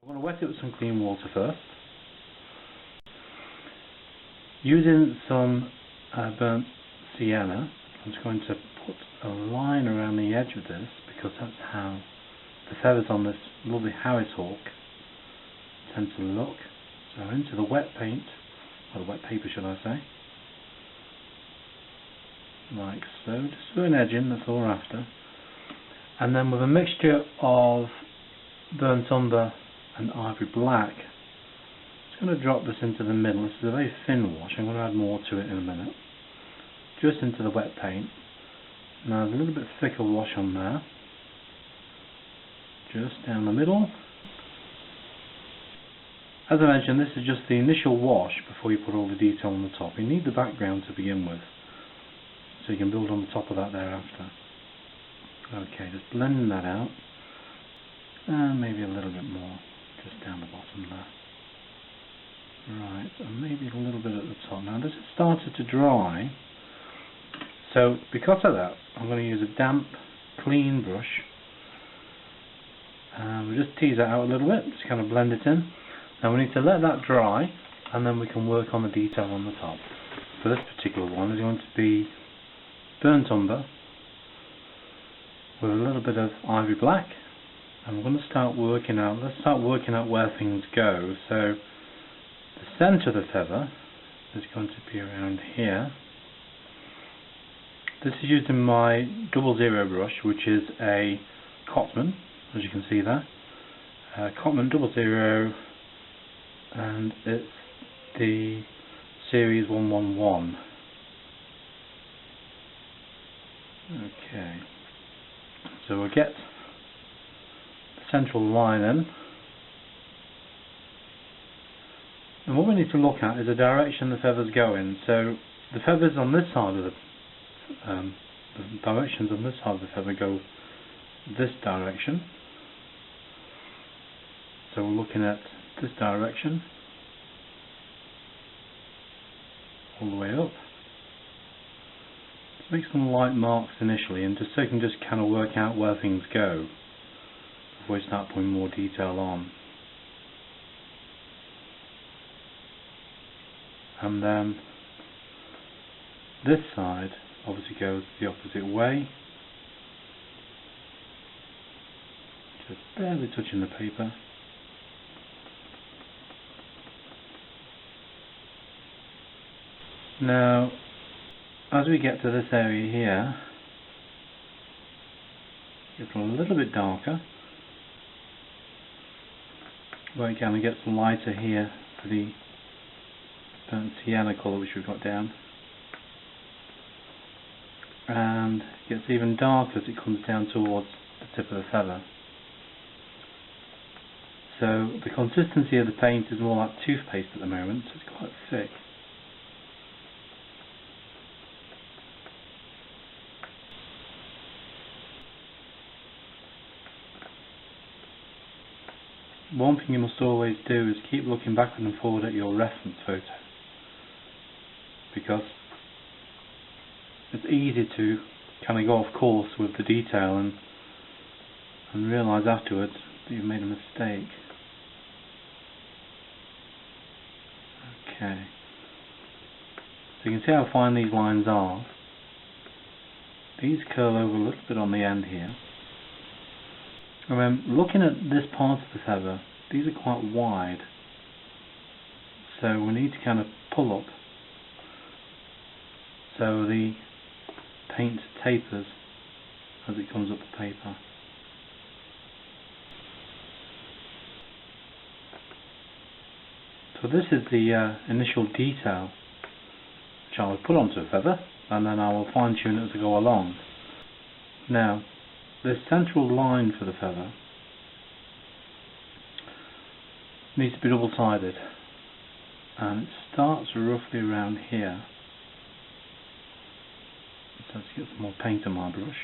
I'm going to wet it with some clean water first. Using some burnt sienna, I'm just going to put a line around the edge of this because that's how the feathers on this lovely Harris hawk tend to look. So into the wet paint, or the wet paper should I say, like so, just for an edging, that's all we're after. And then with a mixture of burnt umber and ivory black, I'm going to drop this into the middle. This is a very thin wash, I'm going to add more to it in a minute. Just into the wet paint. Now a little bit thicker wash on there. Just down the middle. As I mentioned, this is just the initial wash before you put all the detail on the top. You need the background to begin with, so you can build on the top of that thereafter. Okay, just blending that out, and maybe a little bit more just down the bottom there. Right, and maybe a little bit at the top. Now this has started to dry, so because of that I'm going to use a damp, clean brush, and we'll just tease that out a little bit, just kind of blend it in. Now we need to let that dry, and then we can work on the detail on the top. For this particular one, it's going to be burnt umber with a little bit of ivory black, and we're going to start working out. Let's start working out where things go. So the centre of the feather is going to be around here. This is using my 00 brush, which is a Cotman, as you can see there. Cotman 00, and it's the series 111. Okay, so we'll get the central line in, and what we need to look at is the direction the feathers go in. So the feathers on this side of the directions on this side of the feather go this direction. So we're looking at this direction all the way up. Let's make some light marks initially, and just so you can just kind of work out where things go before we start putting more detail on. And then this side obviously goes the opposite way, just barely touching the paper. Now, as we get to this area here, it gets a little bit darker, where it kind of gets lighter here for the burnt sienna colour which we've got down, and it gets even darker as it comes down towards the tip of the feather. So the consistency of the paint is more like toothpaste at the moment, so it's quite thick. One thing you must always do is keep looking backward and forward at your reference photo, because it's easy to kind of go off course with the detail and realise afterwards that you've made a mistake. Okay, so you can see how fine these lines are. These curl over a little bit on the end here. And then looking at this part of the feather, these are quite wide, so we need to kind of pull up so the paint tapers as it comes up the paper. So this is the initial detail which I will put onto a feather, and then I will fine tune it as I go along. Now, this central line for the feather needs to be double-sided, and it starts roughly around here. So let's get some more paint on my brush,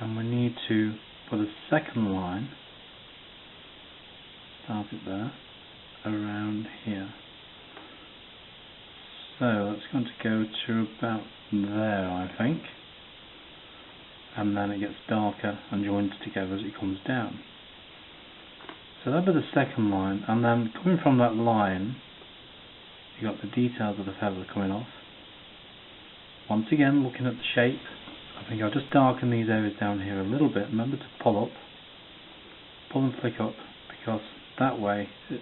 and we need to, for the second line, start it there, around here. So that's going to go to about there, I think, and then it gets darker and joins together as it comes down. So that'll be the second line, and then coming from that line, you got the details of the feather coming off. Once again, looking at the shape, I think I'll just darken these areas down here a little bit. Remember to pull and flick up, because that way, if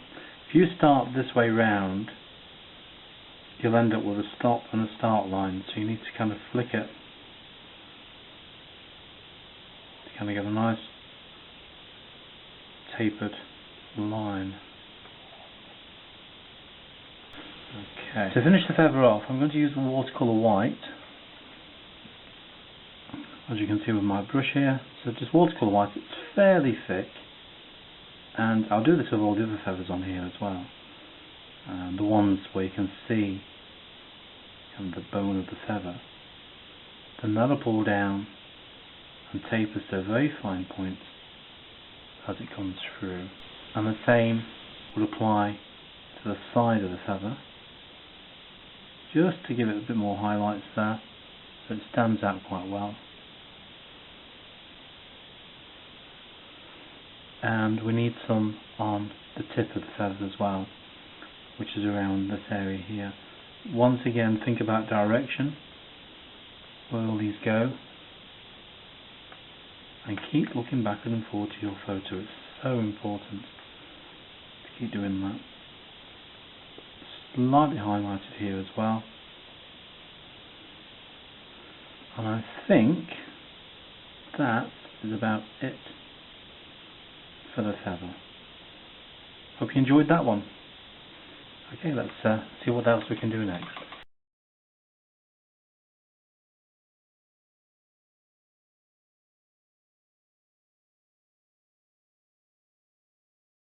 you start this way round, you'll end up with a stop and a start line, so you need to kind of flick it to kind of get a nice tapered line. Okay. To finish the feather off, I'm going to use the watercolour white, as you can see with my brush here. So just watercolour white, it's fairly thick, and I'll do this with all the other feathers on here as well. The ones where you can see kind of the bone of the feather. Then that'll pull down and tapers to a very fine point as it comes through. And the same will apply to the side of the feather, just to give it a bit more highlights there, so it stands out quite well. And we need some on the tip of the feather as well, which is around this area here. Once again, think about direction, where all these go, and keep looking backward and forward to your photo. It's so important to keep doing that. Slightly highlighted here as well, and I think that is about it for the feather. Hope you enjoyed that one. Okay, let's see what else we can do next.